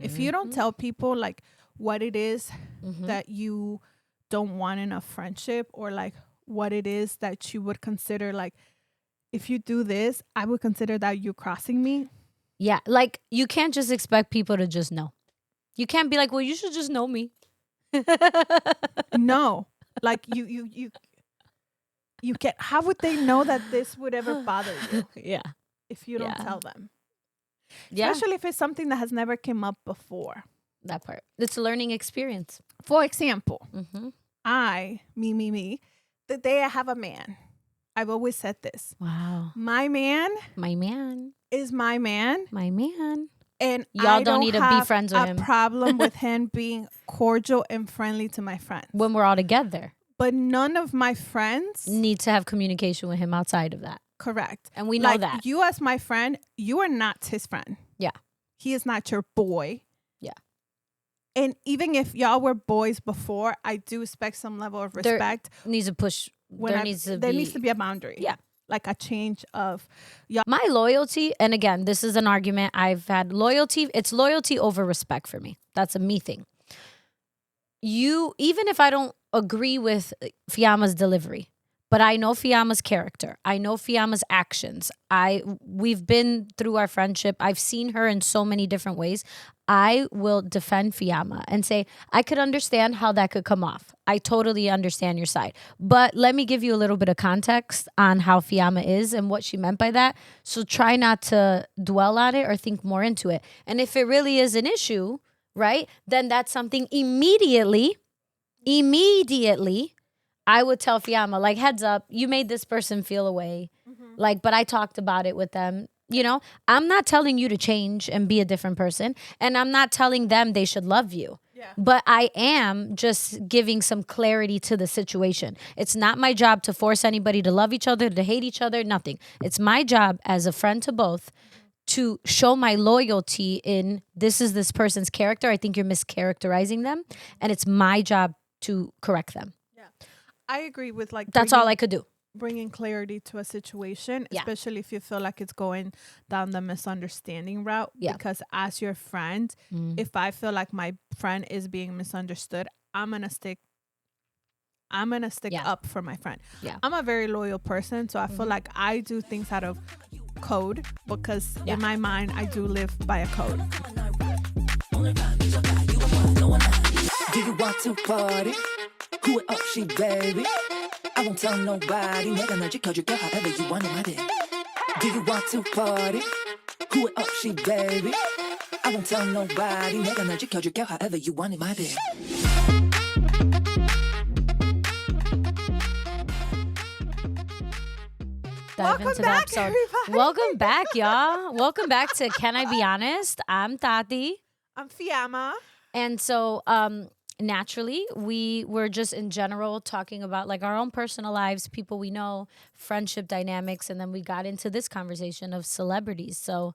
If you don't tell people like what it is that you don't want in a friendship, or like what it is that you would consider like, if you do this, I would consider that you're crossing me. Yeah, like you can't just expect people to just know. You can't be like, well, you should just know me. No, like you can't. How would they know that this would ever bother you Yeah. if you don't tell them? Yeah. Especially if it's something that has never came up before. That part. It's a learning experience. For example, Mm-hmm. the day I have a man, I've always said this. Wow. My man My man. is my man. My man. And Y'all I don't need to be friends with have him. a problem with him being cordial and friendly to my friends. When we're all together. But none of my friends need to have communication with him outside of that. Correct. And we know like, that. You as my friend, you are not his friend. Yeah. He is not your boy. Yeah. And even if y'all were boys before, I do expect some level of respect. There needs to be a boundary. Yeah. Like a change of y'all. My loyalty, and again, this is an argument I've had. Loyalty, it's loyalty over respect for me. That's a me thing. Even if I don't agree with Fiamma's delivery, but I know Fiamma's character. I know Fiamma's actions. We've been through our friendship. I've seen her in so many different ways. I will defend Fiamma and say, I could understand how that could come off. I totally understand your side. But let me give you a little bit of context on how Fiamma is and what she meant by that. So try not to dwell on it or think more into it. And if it really is an issue, right, then that's something immediately, I would tell Fiamma, like, heads up, you made this person feel away. Like, but I talked about it with them. You know, I'm not telling you to change and be a different person. And I'm not telling them they should love you. Yeah. But I am just giving some clarity to the situation. It's not my job to force anybody to love each other, to hate each other, nothing. It's my job as a friend to both to show my loyalty in this is this person's character. I think you're mischaracterizing them. And it's my job to correct them. I agree with like that's all I could do. Bringing clarity to a situation, Yeah. especially if you feel like it's going down the misunderstanding route. Yeah. Because as your friend, if I feel like my friend is being misunderstood, I'm gonna stick up for my friend. Yeah. I'm a very loyal person, so I feel like I do things out of code because in my mind I do live by a code. Do you want to party? Who it up, she baby. I won't tell nobody. 내가 널 지켜줄게 however you want it, my dear. Do you want to party? Who it up, she baby. I won't tell nobody. 내가 널 지켜줄게 however you want it, my dear. Welcome back, everybody. Welcome back, y'all. Welcome back to Can I Be Honest? I'm Tati. I'm Fiama. And so, naturally, we were just in general talking about like our own personal lives, people we know, friendship dynamics, and then we got into this conversation of celebrities. So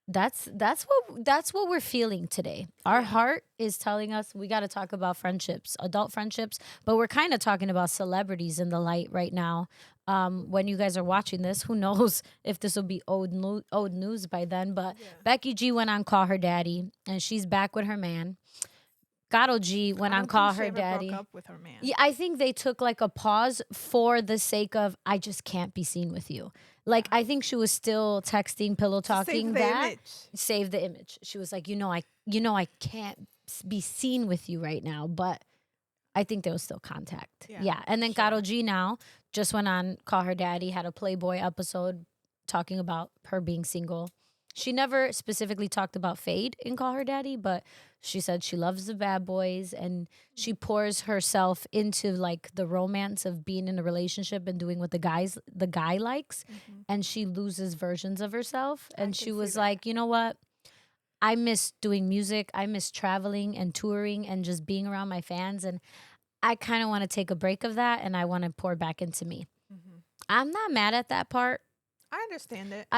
that's what we're feeling today. Our heart is telling us we got to talk about friendships, adult friendships, but we're kind of talking about celebrities in the light right now. When you guys are watching this, who knows if this will be old news by then, but Becky G went on Call Her Daddy, and she's back with her man. Karol G went on Call Her Daddy. Broke up with her man. Yeah, I think they took like a pause for the sake of I just can't be seen with you. Like I think she was still texting, pillow talking save the image. She was like, I can't be seen with you right now, but I think there was still contact. Yeah. And then Karol G now just went on Call Her Daddy, had a Playboy episode talking about her being single. She never specifically talked about Fade in Call Her Daddy, but she said she loves the bad boys and she pours herself into like the romance of being in a relationship and doing what the guy likes. And she loses versions of herself. And she was like, you know what? I miss doing music. I miss traveling and touring and just being around my fans. And I kind of want to take a break of that and I want to pour back into me. I'm not mad at that part. I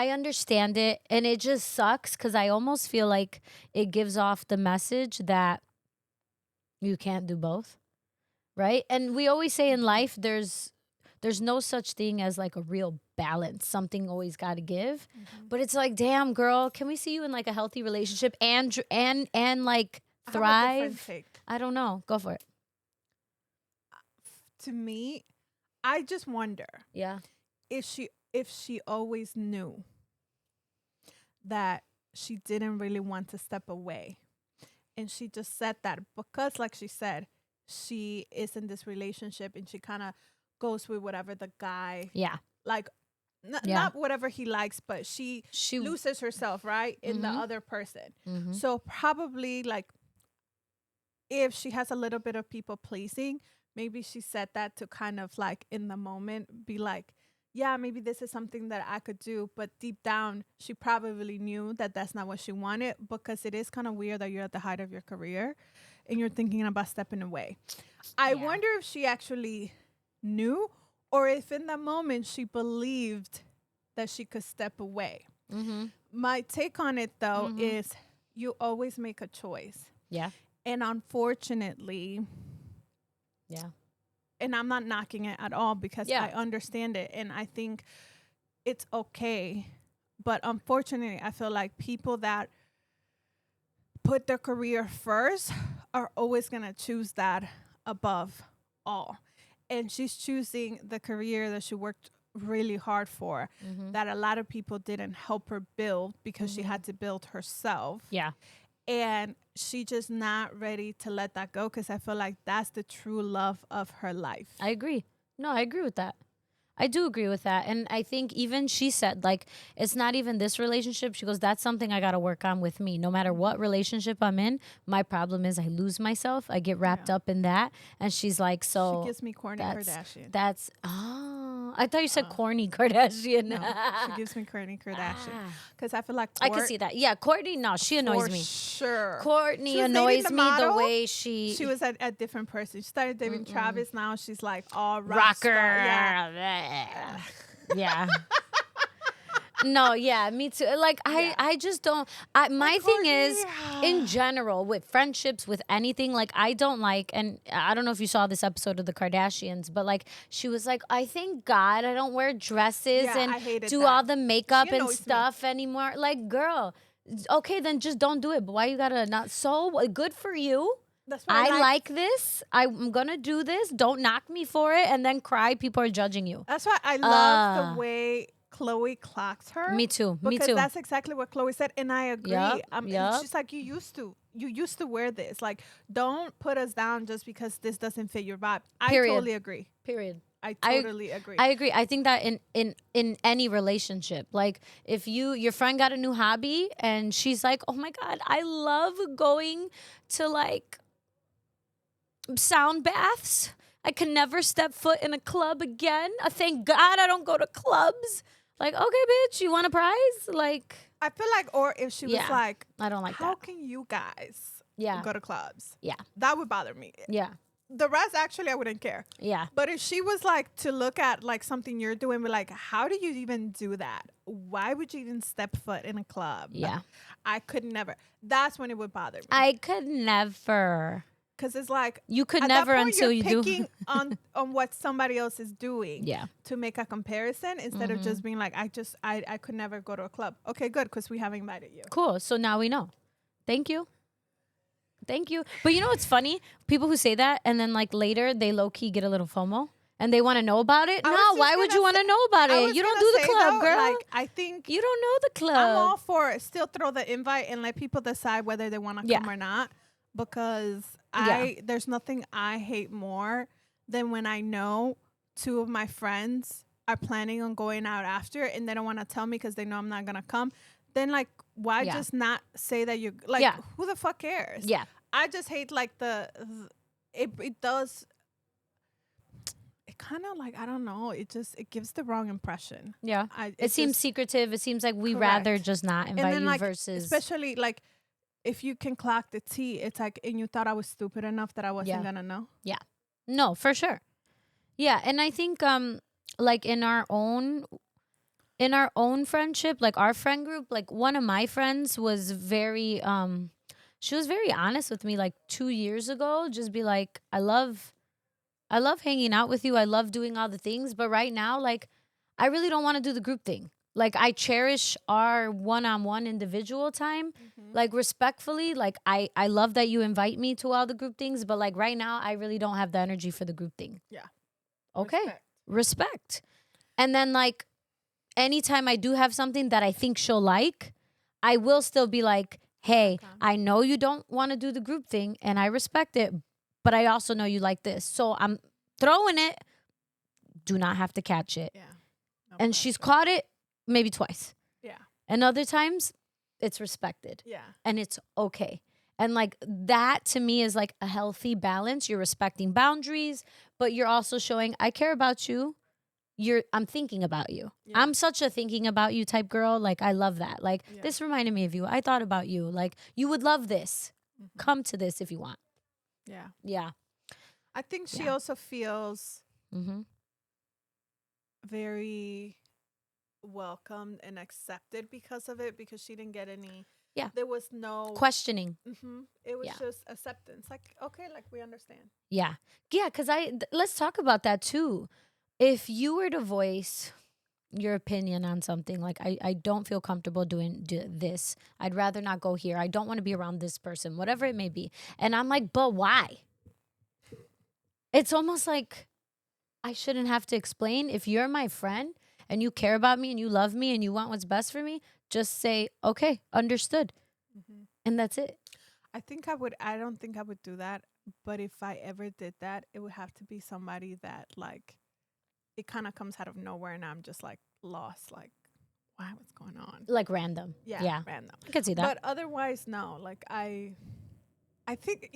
understand it. And it just sucks because I almost feel like it gives off the message that you can't do both. Right? And we always say in life, there's there's no such thing as like a real balance. Something always got to give. But it's like, damn, girl, can we see you in like a healthy relationship and like thrive? I don't know. Go for it. To me, I just wonder. Yeah. If she always knew that she didn't really want to step away, and she just said that because, like she said, she is in this relationship and she kind of goes with whatever the guy, like not whatever he likes, but she loses herself right in the other person. So probably like if she has a little bit of people pleasing, maybe she said that to kind of like in the moment be like, yeah, maybe this is something that I could do. But deep down, she probably knew that that's not what she wanted, because it is kind of weird that you're at the height of your career and you're thinking about stepping away. I wonder if she actually knew, or if in the moment she believed that she could step away. My take on it, though, is you always make a choice. Yeah. And unfortunately, and I'm not knocking it at all, because I understand it and I think it's okay. But unfortunately, I feel like people that put their career first are always going to choose that above all. And she's choosing the career that she worked really hard for, that a lot of people didn't help her build because she had to build herself. Yeah. And she just not ready to let that go, because I feel like that's the true love of her life. I agree. No, I agree with that. I do agree with that. And I think even she said, like, it's not even this relationship. She goes, that's something I got to work on with me. No matter what relationship I'm in, my problem is I lose myself. I get wrapped up in that. And she's like, so. She gives me corny Kardashian. I thought you said corny Kardashian. No, she gives me corny Kardashian. Because I feel like I can see that. Yeah, Courtney, no, she annoys me. Sure. Courtney annoys me the way she. She was a different person. She started dating Travis. Now she's like all rocker. Yeah. Yeah. No, yeah, me too. Like, I just don't. My thing is, in general, with friendships, with anything, like, I don't like, and I don't know if you saw this episode of The Kardashians, but like, she was like, I thank God I don't wear dresses and do all the makeup and stuff anymore. Like, girl, okay, then just don't do it. But why you gotta not? So good for you. That's why I like this. I'm gonna do this. Don't knock me for it, and then cry. People are judging you. That's why I love the way Chloe clocks her. Me too. Because that's exactly what Chloe said, and I agree. She's like, you used to wear this. Like, don't put us down just because this doesn't fit your vibe. Period. I totally agree. Period. I totally agree. I agree. I think that in any relationship, like if your friend got a new hobby and she's like, oh my God, I love going to like sound baths. I can never step foot in a club again. Thank God I don't go to clubs. Like, okay, bitch, you want a prize? Like, I feel like, or if she was like, I don't like how that. can you guys go to clubs? Yeah. That would bother me. Yeah. The rest, actually, I wouldn't care. Yeah. But if she was like to look at like something you're doing, be like, how do you even do that? Why would you even step foot in a club? Yeah. I could never. That's when it would bother me. I could never. Because it's like you could never until you do. Picking on what somebody else is doing. Yeah. To make a comparison instead of just being like, I could never go to a club. Okay, good, because we have invited you. Cool. So now we know. Thank you. Thank you. But you know what's funny? People who say that and then like later they low key get a little FOMO and they want to know about it. No, why would you want to know about it? You don't do the club, girl. Like, I think you don't know the club. I'm all for it. Still throw the invite and let people decide whether they want to come or not. Because there's nothing I hate more than when I know two of my friends are planning on going out after and they don't want to tell me because they know I'm not going to come. Then, like, why just not say that you're, like, who the fuck cares? Yeah. I just hate, like, it does, it kind of, like, I don't know, it gives the wrong impression. Yeah. It seems secretive. It seems like we rather just not invite you like, versus. Especially, like, if you can clock the tea, it's like, and you thought I was stupid enough that I wasn't gonna know. Yeah. No, for sure. Yeah. And I think, like, in our own friendship, like our friend group, like one of my friends was very she was very honest with me like 2 years ago. Just be like, I love I love hanging out with you. I love doing all the things. But right now, like, I really don't want to do the group thing. Like, I cherish our one-on-one individual time. Like, respectfully, like, I love that you invite me to all the group things. But, like, right now, I really don't have the energy for the group thing. Yeah. Okay. Respect. And then, like, anytime I do have something that I think she'll like, I will still be like, hey, I know you don't want to do the group thing, and I respect it, but I also know you like this. So I'm throwing it. Do not have to catch it. Yeah. No and pressure. She's caught it maybe twice. Yeah. And other times, it's respected. Yeah. And it's okay. And like that to me is like a healthy balance. You're respecting boundaries, but you're also showing I care about you. I'm thinking about you. Yeah. I'm such a thinking about you type girl. Like, I love that. Like, this reminded me of you. I thought about you. Like, you would love this. Come to this if you want. Yeah. Yeah. I think she also feels very welcomed and accepted because of it, because she didn't get any. Yeah. There was no questioning. It was just acceptance. Like, okay, like, we understand. Yeah. Yeah. Because let's talk about that too. If you were to voice your opinion on something, like, I don't feel comfortable doing this. I'd rather not go here. I don't want to be around this person, whatever it may be. And I'm like, but why? It's almost like I shouldn't have to explain. If you're my friend and you care about me and you love me and you want what's best for me, just say, okay, understood. And that's it. I don't think I would do that. But if I ever did that, it would have to be somebody that, like, it kind of comes out of nowhere and I'm just like lost. Like, wow, what's going on? Like random. Yeah. Random. I could see that. But otherwise, no. Like, I think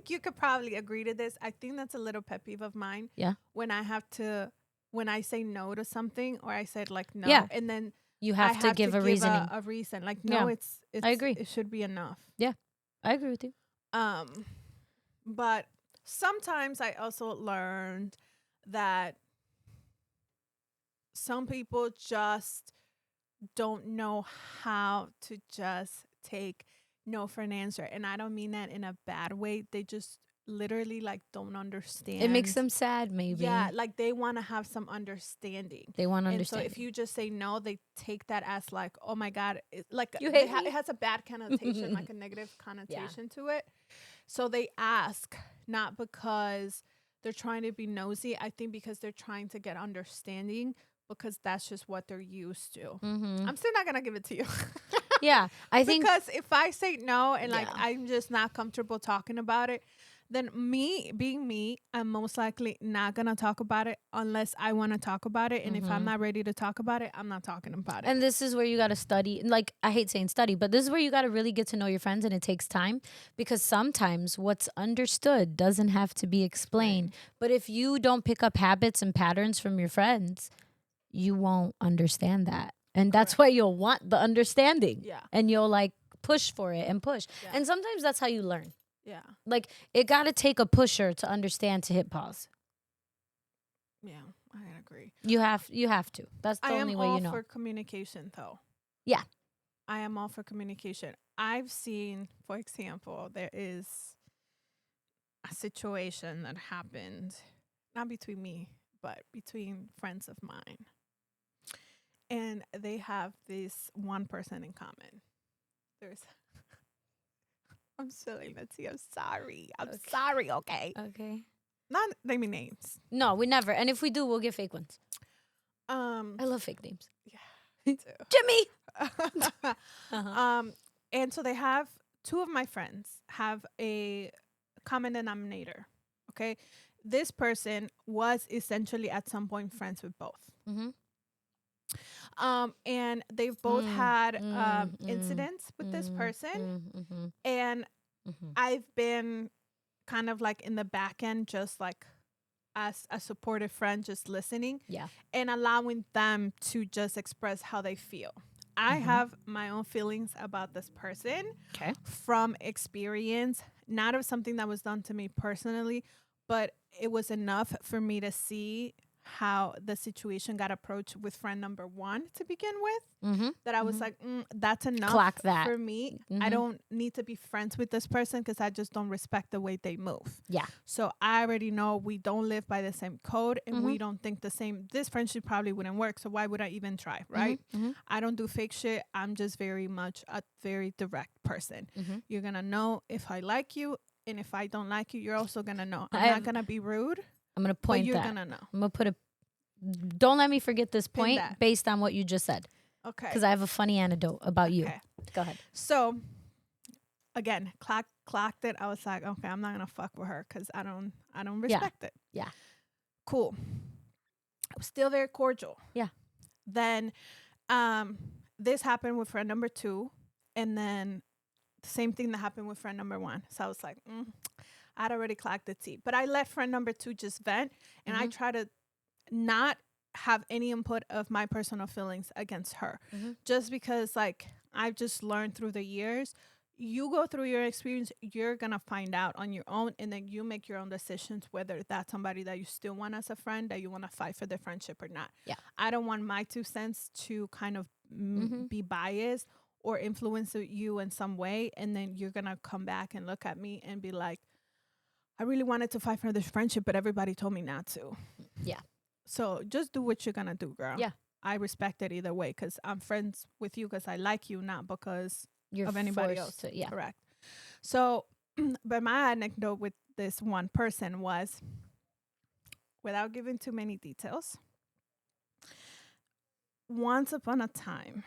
you could probably agree to this. I think that's a little pet peeve of mine. Yeah. When I say no to something, or I said like no, and then you have to give a reasoning. A reason. Like, no, it's I agree. It should be enough. Yeah, I agree with you. But sometimes I also learned that some people just don't know how to just take no for an answer. And I don't mean that in a bad way. They just literally, like, don't understand. It makes them sad, maybe. Yeah, like, they want to have some understanding. They want to understand. So if you just say no, they take that as like, oh my God, it has a bad connotation, like a negative connotation to it. So they ask, not because they're trying to be nosy. I think because they're trying to get understanding, because that's just what they're used to. I'm still not going to give it to you. Yeah, I think. Because if I say no and, like, I'm just not comfortable talking about it, then being me, I'm most likely not going to talk about it unless I want to talk about it. And if I'm not ready to talk about it, I'm not talking about it. And this is where you got to study. Like, I hate saying study, but this is where you got to really get to know your friends, and it takes time, because sometimes what's understood doesn't have to be explained. Right. But if you don't pick up habits and patterns from your friends, you won't understand that. And that's why you'll want the understanding. Yeah. And you'll, like, push for it and push. Yeah. And sometimes that's how you learn. Yeah. Like, it got to take a pusher to understand to hit pause. Yeah, I agree. You have to. That's the only way you know. I am all for communication, though. Yeah. I am all for communication. I've seen, for example, there is a situation that happened, not between me, but between friends of mine. And they have this one person in common. I'm silly, Mitzi. I'm sorry. I'm sorry, okay? Okay. Not naming names. No, we never. And if we do, we'll get fake ones. I love fake names. Yeah, me too. Jimmy! And so they have, two of my friends have a common denominator, okay? This person was essentially at some point friends with both. And they've both had incidents with this person. And I've been kind of like in the back end, just like as a supportive friend, just listening and allowing them to just express how they feel. I have my own feelings about this person from experience, not of something that was done to me personally, but it was enough for me to see how the situation got approached with friend number 1 to begin with. Mm-hmm. That I was like, that's enough Clock that. for me. I don't need to be friends with this person because I just don't respect the way they move. Yeah. So I already know we don't live by the same code and we don't think the same. This friendship probably wouldn't work. So why would I even try? Right. I don't do fake shit. I'm just very much a very direct person. You're going to know if I like you. And if I don't like you, you're also going to know. I'm not going to be rude. I'm going to point but you're that. going to know. I'm going to put don't let me forget this point based on what you just said. Okay. Because I have a funny anecdote about you. Go ahead. So, again, clocked it. I was like, okay, I'm not gonna fuck with her because I don't respect it. Yeah. Cool. I was still very cordial. Yeah. Then, this happened with friend number 2, and then the same thing that happened with friend number 1. So I was like, I'd already clocked the tea, but I let friend number 2 just vent, and I try to not have any input of my personal feelings against her, just because like I've just learned through the years, you go through your experience, you're gonna find out on your own, and then you make your own decisions whether that's somebody that you still want as a friend, that you want to fight for their friendship or not. Yeah. I don't want my 2 cents to kind of be biased or influence you in some way, and then you're gonna come back and look at me and be like, I really wanted to fight for this friendship, but everybody told me not to. Yeah. So just do what you're going to do, girl. Yeah. I respect it either way because I'm friends with you because I like you, not because You're of anybody else. Yeah. Correct. So, but my anecdote with this one person was, without giving too many details, once upon a time,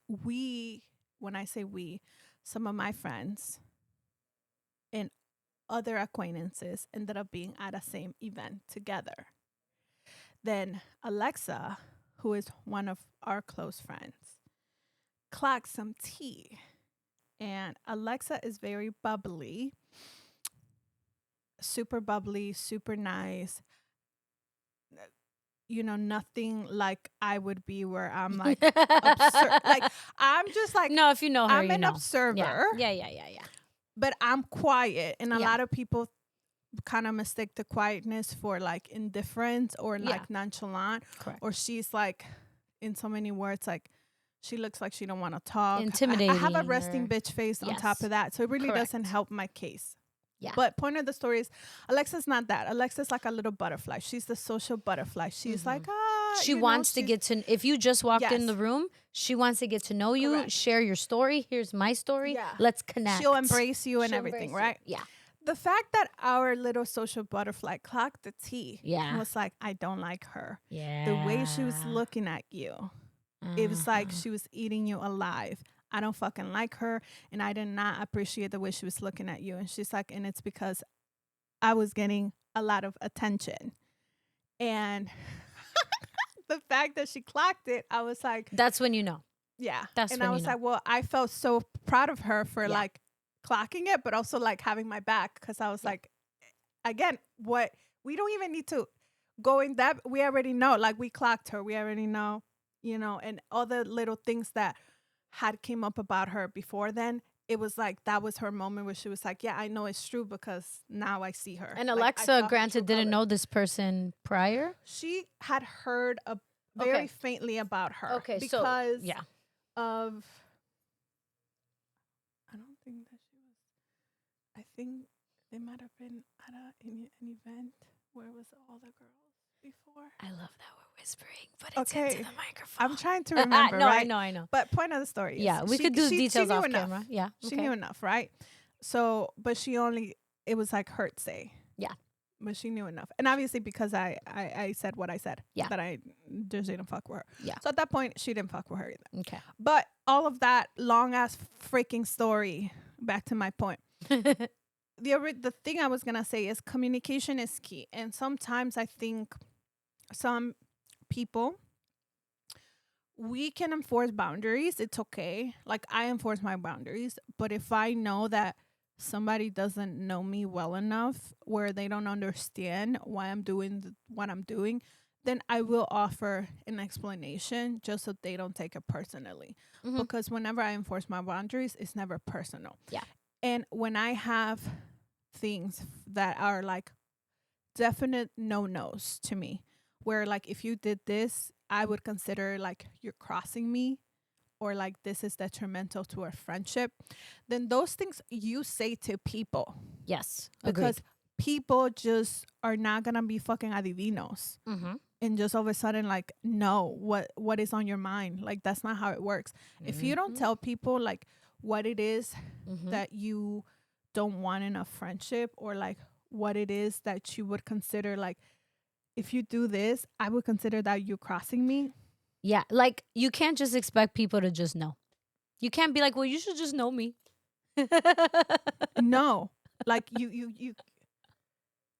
when I say we, some of my friends and other acquaintances ended up being at a same event together. Then Alexa, who is one of our close friends, clocked some tea. And Alexa is very bubbly, super nice. You know, nothing like I would be where I'm like absurd. Like I'm just like, no, if you know her, I'm an know. observer. Yeah. But I'm quiet, and a lot of people kind of mistake the quietness for like indifference or like nonchalant. Correct. Or she's like, in so many words, like she looks like she don't want to talk. Intimidating. I have a resting bitch face on top of that, so it really doesn't help my case. Yeah. But point of the story is, Alexa's not that. Alexa's like a little butterfly. She's the social butterfly. She's like, she wants to get to, if you just walked in the room, she wants to get to know you, Correct. share your story. Here's my story. Yeah. Let's connect. She'll embrace you and everything, right? Yeah. The fact that our little social butterfly clocked the tea and was like, I don't like her. Yeah. The way she was looking at you, it was like she was eating you alive. I don't fucking like her, and I did not appreciate the way she was looking at you. And she's like, and it's because I was getting a lot of attention. And the fact that she clocked it, I was like, that's when you know. Yeah. That's and when I was you know. like, well, I felt so proud of her for like clocking it, but also like having my back, because I was like, again, what we don't even need to go in depth. We already know, like we clocked her. We already know, you know, and all the little things that had came up about her before then. It was like that was her moment where she was like, yeah, I know it's true because now I see her. And like, Alexa, granted, didn't know this person prior. She had heard very faintly about her. Okay, because so of, I don't think that she was, I think they might have been at an event where it was all the girls before. I love that we're whispering, but it's into the microphone. I'm trying to remember, no, right? I know. But point of the story is, we could do details off camera. Yeah. She knew enough, right? So, but she only, it was like hurt say. Yeah. But she knew enough. And obviously because I said what I said. Yeah. That I just didn't fuck with her. Yeah. So at that point, she didn't fuck with her either. Okay. But all of that long ass freaking story, back to my point. The thing I was going to say is communication is key. And sometimes I think some people, we can enforce boundaries. It's okay. Like I enforce my boundaries. But if I know that somebody doesn't know me well enough where they don't understand why I'm doing what I'm doing, then I will offer an explanation just so they don't take it personally. Mm-hmm. Because whenever I enforce my boundaries, it's never personal. Yeah. And when I have things that are like definite no-nos to me, where like if you did this, I would consider like you're crossing me, or like this is detrimental to our friendship. Then those things you say to people, Yes. because Agreed. people just are not gonna be fucking adivinos Mm-hmm. and just all of a sudden like know what is on your mind. Like that's not how it works. If you don't tell people like what it is that you don't want in a friendship, or like what it is that you would consider like, if you do this, I would consider that you crossing me. Yeah. Like, you can't just expect people to just know. You can't be like, well, you should just know me. No, like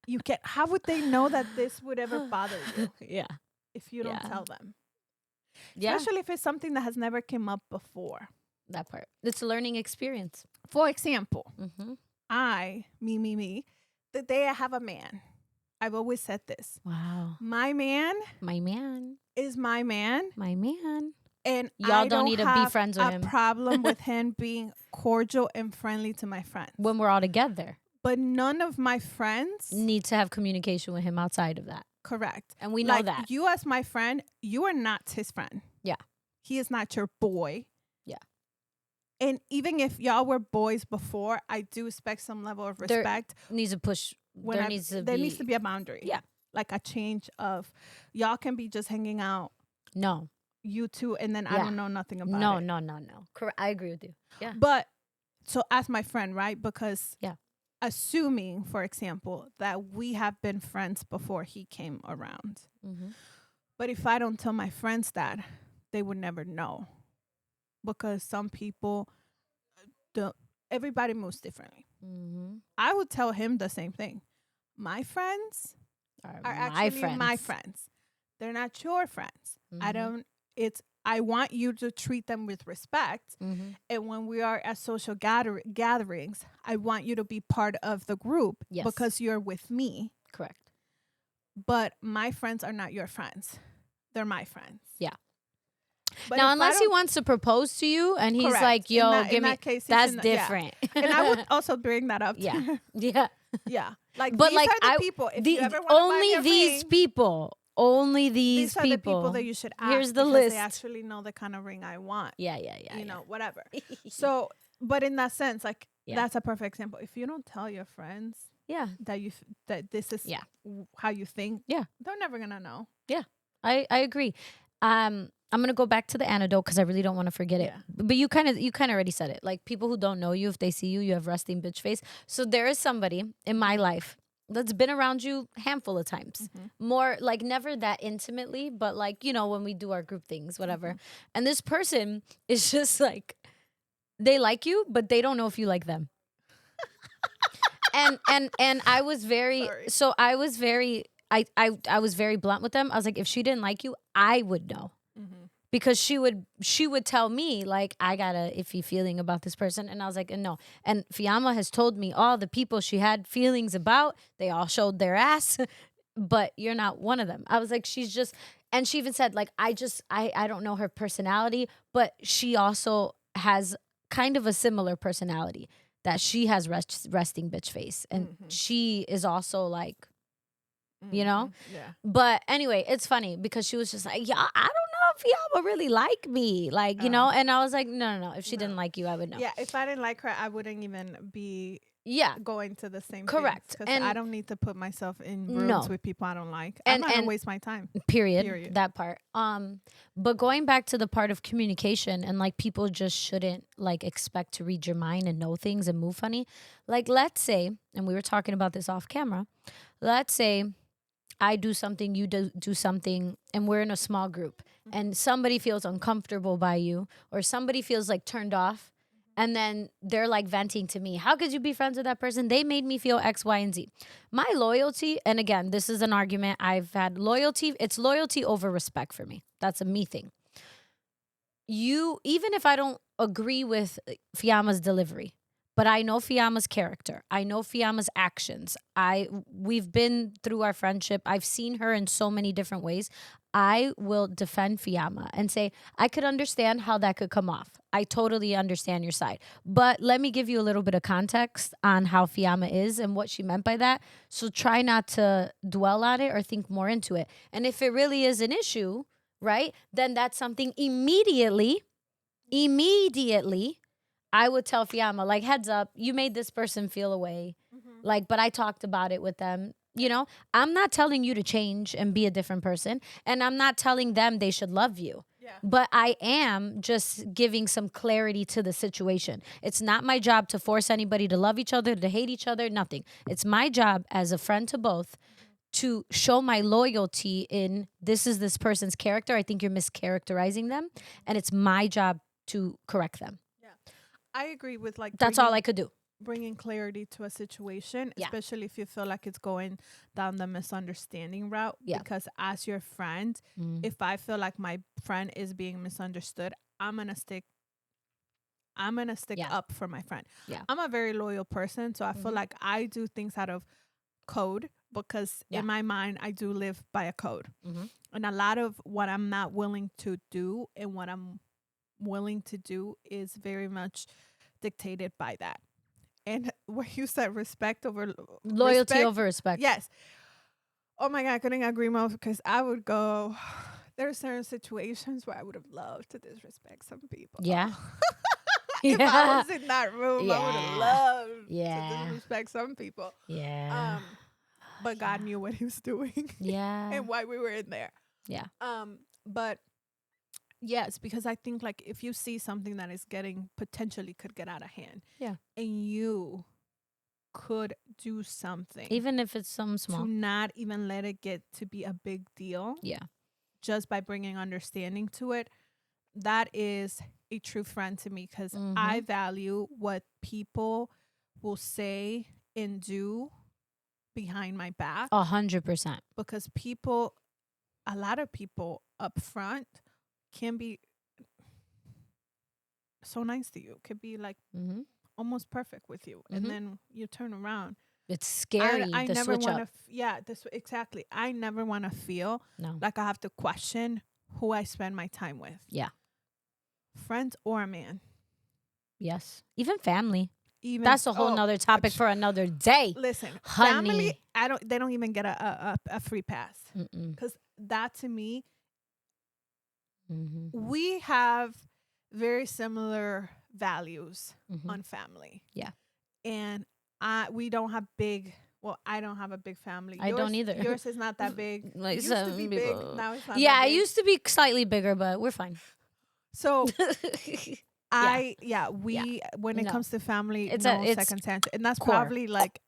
you can't. How would they know that this would ever bother you Yeah. if you don't Yeah. tell them? Yeah. Especially if it's something that has never came up before. That part. It's a learning experience. For example, Mm-hmm. me, the day I have a man, I've always said this. Wow. My man My man. is my man. My man. And Y'all I don't need to be have friends with a him. problem with him being cordial and friendly to my friends. When we're all together, But none of my friends, need to have communication with him outside of that. correct. And we know like, that. you as my friend, you are not his friend. Yeah. He is not your boy. Yeah. And even if y'all were boys before, I do expect some level of There respect. needs to push. There needs to be a boundary. Yeah. Like a change of, y'all can be just hanging out, No. you two, and then I Yeah. don't know nothing about No, it. no. Correct. I agree with you. Yeah. But so as my friend, right? Because Yeah. assuming, for example, that we have been friends before he came around. Mm-hmm. But if I don't tell my friends that, they would never know. Because some people, everybody moves differently. Mm-hmm. I would tell him the same thing. My friends are actually my friends. They're not your friends. Mm-hmm. I want you to treat them with respect. Mm-hmm. And when we are at social gatherings, I want you to be part of the group. Yes. Because you're with me. Correct. But my friends are not your friends. They're my friends. Yeah. But now, if unless he wants to propose to you and he's Correct. like, yo, in give me, that case, he that's shouldn't- yeah. different. And I would also bring that up. Yeah. To Yeah. yeah. Like, But these like, are the people. If you ever want only to buy me a these ring, people. Only these these are the people that you should ask. Here's the because list. They actually know the kind of ring I want. Yeah. You know, whatever. So, but in that sense, like, Yeah. that's a perfect example. If you don't tell your friends Yeah. that this is Yeah. how you think, Yeah. they're never gonna know. I agree. I'm gonna go back to the antidote because I really don't want to forget it. Yeah. But you kind of already said it. Like, people who don't know you, if they see you, you have resting bitch face. So there is somebody in my life that's been around you a handful of times. More like never that intimately, but like, you know, when we do our group things, whatever. And this person is just like, they like you, but they don't know if you like them. and I was very Sorry. so I was very I was very blunt with them. I was like, if she didn't like you, I would know. Because she would tell me, like, I got a iffy feeling about this person. And I was like, no. And Fiamma has told me all the people she had feelings about, they all showed their ass, but you're not one of them. I was like, she's just, and she even said, like, I don't know her personality, but she also has kind of a similar personality, that she has resting bitch face. And she is also like, you know? Yeah. But anyway, it's funny because she was just like, yeah, I don't know if y'all would really like me. Like, you know? And I was like, no. If she didn't like you, I would know. Yeah, if I didn't like her, I wouldn't even be Yeah. going to the same Correct. Because And I don't need to put myself in rooms No. with people I don't like. And- I'm not going and- to waste my time. Period. That part. But going back to the part of communication and like people just shouldn't like expect to read your mind and know things and move funny. Like, let's say, and we were talking about this off camera, let's say I do something, you do something, and we're in a small group and somebody feels uncomfortable by you or somebody feels like turned off. And then they're like venting to me. How could you be friends with that person? They made me feel X, Y, and Z. My loyalty, and again, this is an argument I've had. Loyalty, it's loyalty over respect for me. That's a me thing. Even if I don't agree with Fiamma's delivery, but I know Fiamma's character. I know Fiamma's actions. We've been through our friendship. I've seen her in so many different ways. I will defend Fiamma and say, I could understand how that could come off. I totally understand your side. But let me give you a little bit of context on how Fiamma is and what she meant by that. So try not to dwell on it or think more into it. And if it really is an issue, right, then that's something immediately, I would tell Fiamma, like, heads up, you made this person feel away. Like, but I talked about it with them. You know, I'm not telling you to change and be a different person. And I'm not telling them they should love you. Yeah. But I am just giving some clarity to the situation. It's not my job to force anybody to love each other, to hate each other, nothing. It's my job as a friend to both to show my loyalty in this is this person's character. I think you're mischaracterizing them. And it's my job to correct them. Yeah. I agree with like that's all I could do. Bringing clarity to a situation, especially if you feel like it's going down the misunderstanding route. Because as your friend, if I feel like my friend is being misunderstood, I'm gonna stick up for my friend. I'm a very loyal person, so I feel like I do things out of code because in my mind I do live by a code. And a lot of what I'm not willing to do and what I'm willing to do is very much dictated by that. And where you said respect over loyalty over respect. Yes. Oh my God, I couldn't agree more because I would go. There are certain situations where I would have loved to disrespect some people. Yeah. If I was in that room, I would have loved to disrespect some people. Yeah. But God knew what He was doing. Yeah. And why we were in there. Yeah. But yes, because I think like if you see something that is potentially could get out of hand. Yeah. And you could do something. Even if it's something small. To not even let it get to be a big deal. Yeah. Just by bringing understanding to it. That is a true friend to me because I value what people will say and do behind my back. 100%. Because a lot of people up front can be so nice to you. Could be like almost perfect with you. And then you turn around. It's scary. I the never switch want up. to. Exactly. I never want to feel like I have to question who I spend my time with. Yeah. Friends or a man. Yes. Even family. That's a whole nother topic for another day. Listen, honey. family, they don't even get a free pass. Because that to me, we have very similar values on family. Yeah. And we don't have I don't have a big family. I don't either. Yours is not that big. Like it used to be big. Now it's not yeah, that big. It used to be slightly bigger, but we're fine. So when it comes to family, it's second chance, and that's core. Probably like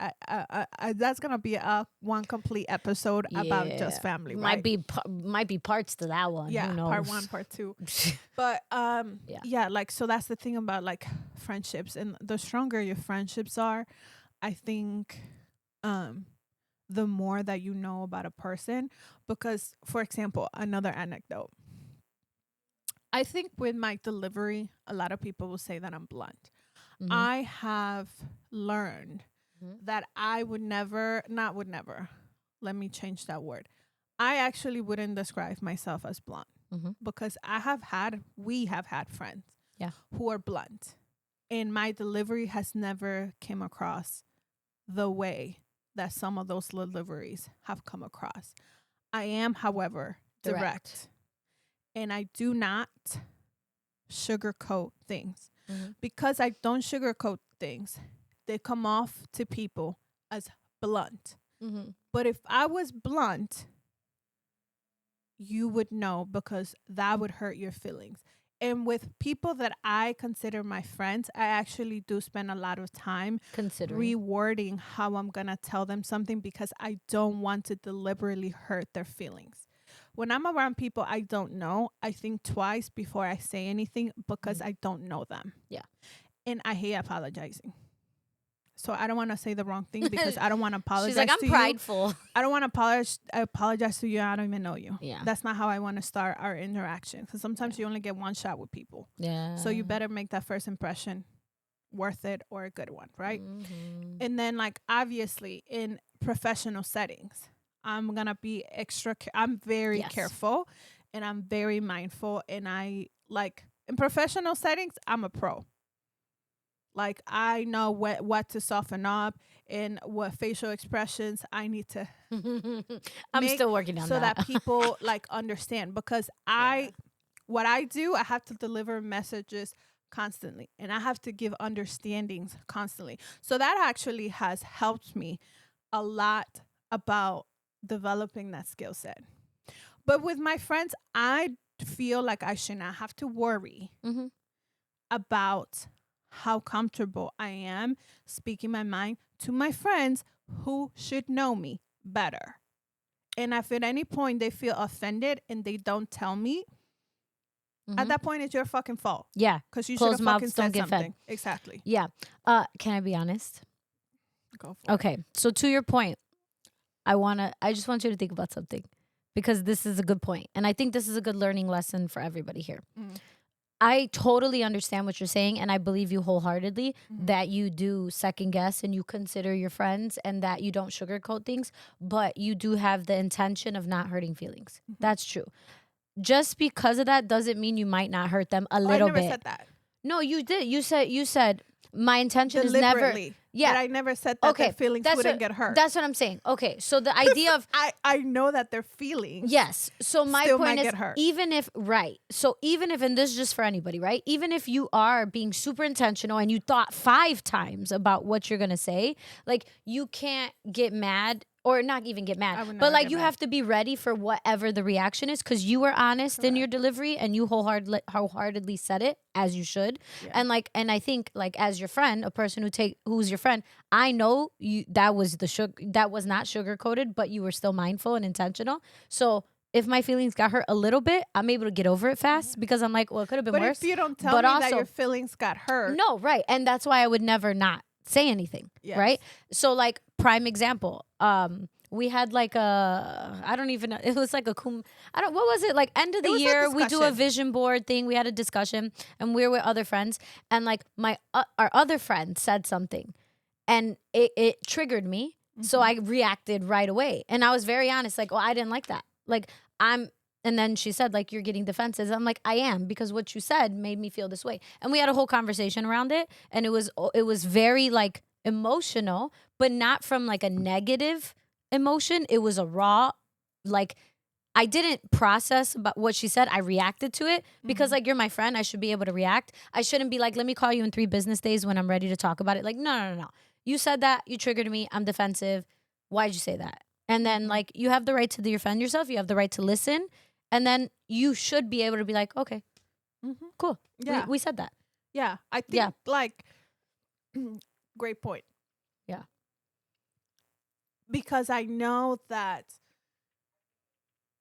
that's gonna be one complete episode about just family. Right? Might be parts to that one. Yeah, who knows? part 1, part 2. But like so that's the thing about like friendships, and the stronger your friendships are, I think, the more that you know about a person. Because, for example, another anecdote. I think with my delivery, a lot of people will say that I'm blunt. I have learned that I would never, let me change that word. I actually wouldn't describe myself as blunt because we have had friends who are blunt. And my delivery has never came across the way that some of those deliveries have come across. I am, however, direct. And I do not sugarcoat things. Because I don't sugarcoat things, they come off to people as blunt. But if I was blunt, you would know because that would hurt your feelings. And with people that I consider my friends, I actually do spend a lot of time rewording how I'm going to tell them something because I don't want to deliberately hurt their feelings. When I'm around people I don't know, I think twice before I say anything because I don't know them. Yeah. And I hate apologizing. So I don't want to say the wrong thing because I don't want to apologize. She's like, I'm prideful. I don't want to apologize to you. I don't even know you. Yeah. That's not how I want to start our interaction. Because sometimes you only get one shot with people. Yeah. So you better make that first impression worth it or a good one, right? And then like obviously in professional settings, I'm gonna be I'm very Yes. careful, and I'm very mindful, and I like in professional settings, I'm a pro. Like I know what to soften up and what facial expressions I need to I'm make still working on so that that. people like understand, because what I do, I have to deliver messages constantly, and I have to give understandings constantly. So that actually has helped me a lot about developing that skill set. But with my friends, I feel like I should not have to worry Mhm. about how comfortable I am speaking my mind to my friends who should know me better. And if at any point they feel offended and they don't tell me, at Mhm. that point it's your fucking fault. Yeah. Because you should Closed have fucking mouths don't said get fed. something. Exactly. Yeah. Can I be honest? Go for it. Okay. So to your point, I just want you to think about something, because this is a good point. And I think this is a good learning lesson for everybody here. Mm. I totally understand what you're saying, and I believe you wholeheartedly Mhm. that you do second guess and you consider your friends and that you don't sugarcoat things, but you do have the intention of not hurting feelings. Mhm. That's true. Just because of that doesn't mean you might not hurt them a little I never bit. said that. No, you did. You said my intention is never. Deliberately. Yeah. But I never said that their feelings wouldn't get hurt. That's what I'm saying. Okay, so the idea of I know that their feelings yes. So my still point might is, get hurt. even if right. So even if, and this is just for anybody, right? Even if you are being super intentional and you thought 5 times about what you're gonna say, like you can't get mad. Or not even get I mad, would but never like get you mad. have to be ready for whatever the reaction is, because you were honest in your Correct. delivery and you wholeheartedly said it as you should. Yeah. And I think like as your friend, a person who's your friend, I know you that was that was not sugar coated, but you were still mindful and intentional. So if my feelings got hurt a little bit, I'm able to get over it fast because I'm like, well, it could have been But worse. if you don't tell But me also, that your feelings got hurt, no, right. And that's why I would never not say anything. Yes. Right. So like prime example, we had like I don't even know. It was like what was it? Like end of the was a year, we do a discussion. vision board thing. We had a discussion and we were with other friends, and like our other friend said something and it triggered me. So I reacted right away. And I was very honest, like, oh, I didn't like that. Like and then she said, like, you're getting defensive. I'm like, I am, because what you said made me feel this way. And we had a whole conversation around it. And it was very like emotional, but not from like a negative emotion. It was a raw, like, I didn't process about what she said. I reacted to it because like you're my friend. I should be able to react. I shouldn't be like, let me call you in 3 business days when I'm ready to talk about it. Like, no. You said that, you triggered me, I'm defensive. Why'd you say that? And then like you have the right to defend yourself. You have the right to listen. And then you should be able to be like, okay, cool. Yeah. We said that. Yeah. I think like great point. Yeah. Because I know that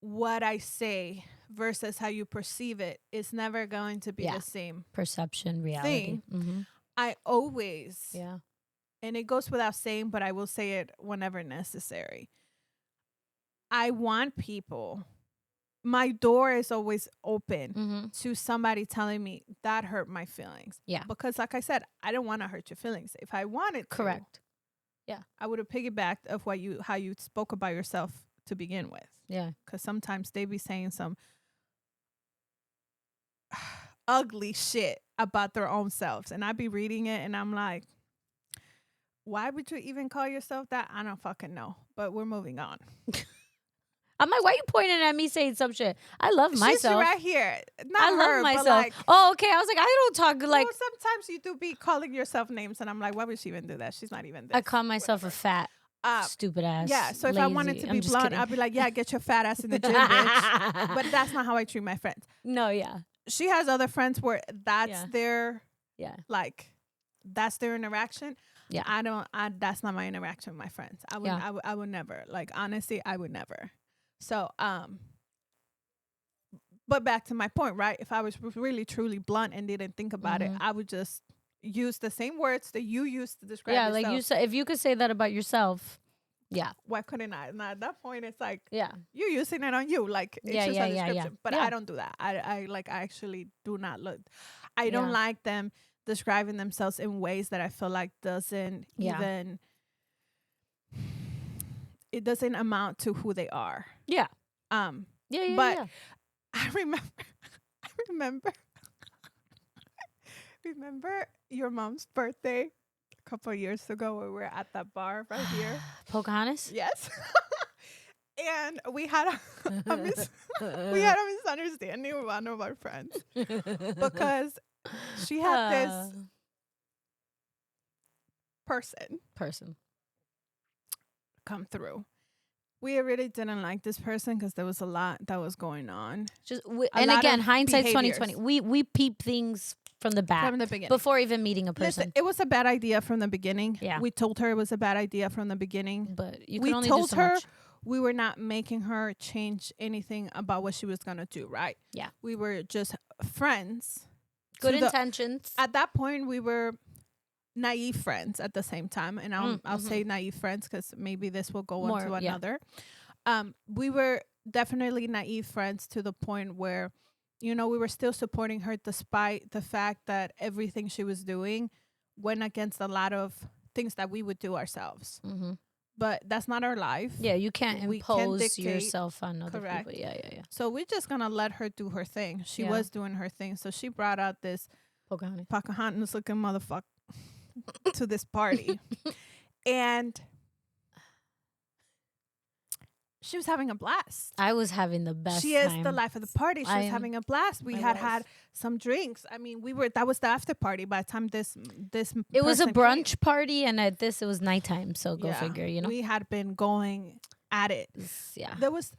what I say versus how you perceive it is never going to be the same perception, reality. I always, Yeah. and it goes without saying, but I will say it whenever necessary. I want people, my door is always open to somebody telling me that hurt my feelings. Yeah. Because like I said, I don't want to hurt your feelings. If I wanted to, Correct. Yeah. I would have piggybacked of how you spoke about yourself to begin with. Yeah. Because sometimes they be saying some ugly shit about their own selves. And I be reading it and I'm like, why would you even call yourself that? I don't fucking know. But we're moving on. I'm like, why are you pointing at me saying some shit? I love myself. She's right here. Not I her, love myself. But like, oh, okay. I was like, I don't talk like. well, sometimes you do be calling yourself names, and I'm like, why would she even do that? She's not even this. I call myself a fat, stupid ass. Yeah, so if I wanted to be blunt, I'd be like, yeah, get your fat ass in the gym, bitch. But that's not how I treat my friends. No, yeah. She has other friends where that's their, like, that's their interaction. Yeah. That's not my interaction with my friends. I would never. Like, honestly, I would never. So, but back to my point, right? If I was really truly blunt and didn't think about it, I would just use the same words that you used to describe yourself. Like you said, if you could say that about yourself, why couldn't I? And at that point, it's like, you're using it on you, like it's just a description. But I don't do that. I actually do not look. I don't like them describing themselves in ways that I feel like doesn't even. it doesn't amount to who they are. Yeah. But I remember your mom's birthday a couple of years ago where we were at that bar right here. Pocahontas? Yes. And we had a misunderstanding with one of our friends because she had this person come through. We really didn't like this person because there was a lot that was going on. And again, hindsight's 2020. We peep things from the back, from the beginning, before even meeting a person. Listen, it was a bad idea from the beginning. Yeah, we told her it was a bad idea from the beginning. But you can only do so much. We were not making her change anything about what she was gonna do. Right? Yeah, we were just friends. Good intentions. At that point, we were naive friends at the same time, and I'll say naive friends because maybe this will go on to another. We were definitely naive friends to the point where, we were still supporting her despite the fact that everything she was doing went against a lot of things that we would do ourselves. But that's not our life. Yeah, you can't impose yourself on other people. Yeah. So we're just gonna let her do her thing. She was doing her thing, so she brought out this Pocahontas looking motherfucker to this party, and she was having a blast. I was having the best. She is the life of the party. She was having a blast. We had some drinks. I mean, that was the after party by the time this it was a brunch party, and at this it was nighttime. So go figure. We had been going at it. Yeah,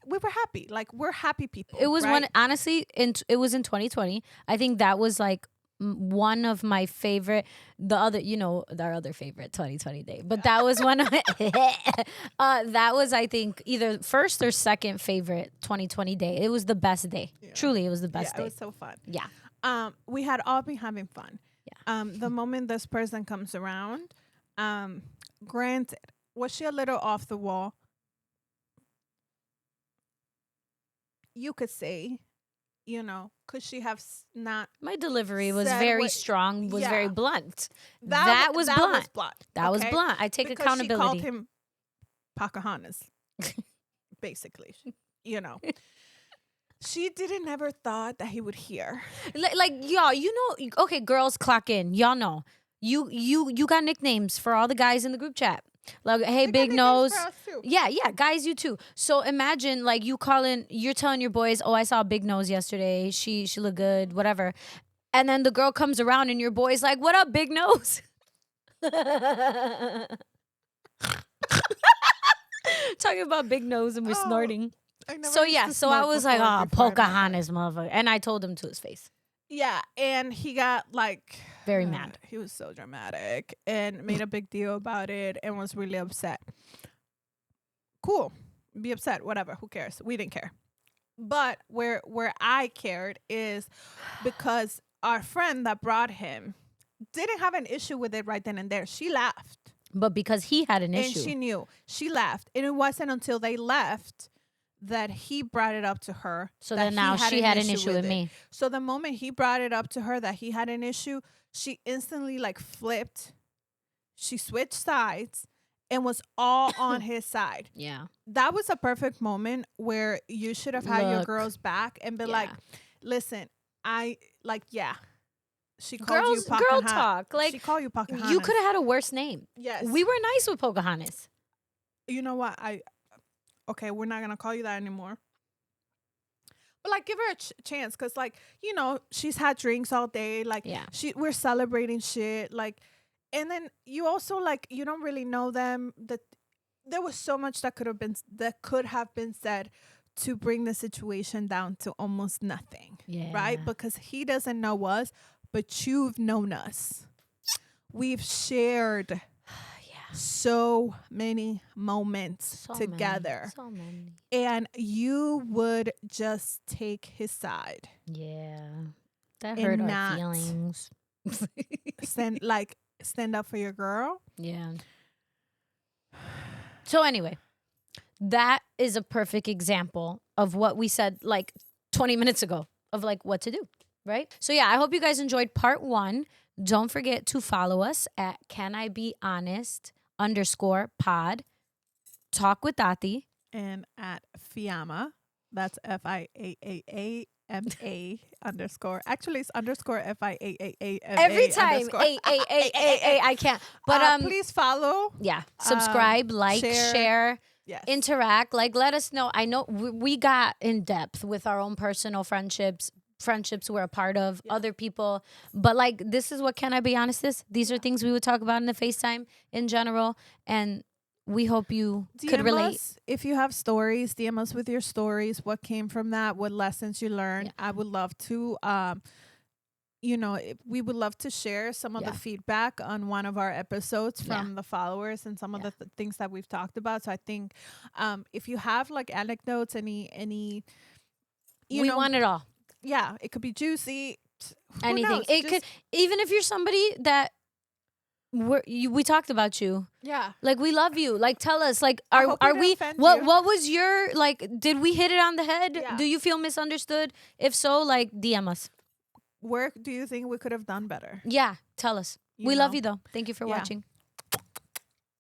we were happy. Like, we're happy people. It was honestly, it was in 2020. I think that was like one of my favorite, our other favorite 2020 day, but that was one of that was, I think, either first or second favorite 2020 day. It was the best day. Truly, it was the best day. It was so fun. We had all been having fun. The moment this person comes around, granted, was she a little off the wall? You could say, could she have not? My delivery was very strong, was very blunt. That was blunt. That was blunt. I take accountability. She called him Pocahontas, basically. She didn't ever thought that he would hear. Like, y'all, okay, girls, clock in. Y'all know. You got nicknames for all the guys in the group chat. Like, hey, big nose. Yeah, guys, you too. So imagine, like, you're telling your boys, oh, I saw a big nose yesterday. She looked good, whatever. And then the girl comes around and your boy's like, what up, big nose? Talking about big nose and we're snorting. So I was like, oh, Pocahontas, motherfucker. And I told him to his face. Yeah, and he got like very mad. He was so dramatic and made a big deal about it and was really upset. Cool. Be upset, whatever. Who cares? We didn't care. But where I cared is because our friend that brought him didn't have an issue with it right then and there. She laughed. But because he had an issue. And she knew. She laughed. And it wasn't until they left that he brought it up to her. So then now she had an issue with me. So the moment he brought it up to her that he had an issue, she instantly like flipped. She switched sides and was all on his side. Yeah. That was a perfect moment where you should have had your girls back and be like, listen, she called you Pocahontas. Girl talk. Like, she called you Pocahontas. You could have had a worse name. Yes. We were nice with Pocahontas. You know what? Okay, we're not going to call you that anymore. But, like, give her a chance because, like, she's had drinks all day. Like, we're celebrating shit. Like, and then you also, like, you don't really know them. That there was so much that could have been said to bring the situation down to almost nothing. Yeah. Right? Because he doesn't know us, but you've known us. We've shared so many moments together. So many. And you would just take his side. Yeah. That hurt our feelings. Stand up for your girl. Yeah. So anyway, that is a perfect example of what we said like 20 minutes ago of like what to do, right? So yeah, I hope you guys enjoyed part 1. Don't forget to follow us at CanIBeHonest_pod. Talk with Tati. And at Fiama. That's FIAAAMA _ Actually, it's _ FIAAAMA. Every time. A. I can't. But please follow. Yeah. Subscribe, like, share. Yes. Interact. Like, let us know. I know we got in depth with our own personal friendships we're a part of, other people. But like, this is what Can I Be Honest is? These are things we would talk about in the FaceTime in general. And we hope you could relate. If you have stories, DM us with your stories. What came from that? What lessons you learned? I would love to, we would love to share some of the feedback on one of our episodes from the followers and some of the things that we've talked about. So I think if you have like anecdotes, we want it all. Yeah, it could be juicy. Anything. It could, even if you're somebody that we talked about you. Yeah. Like, we love you. Like, tell us, like, are we, what was your, like, did we hit it on the head? Yeah. Do you feel misunderstood? If so, like, DM us. Where do you think we could have done better? Yeah, tell us. We love you though. Thank you for watching.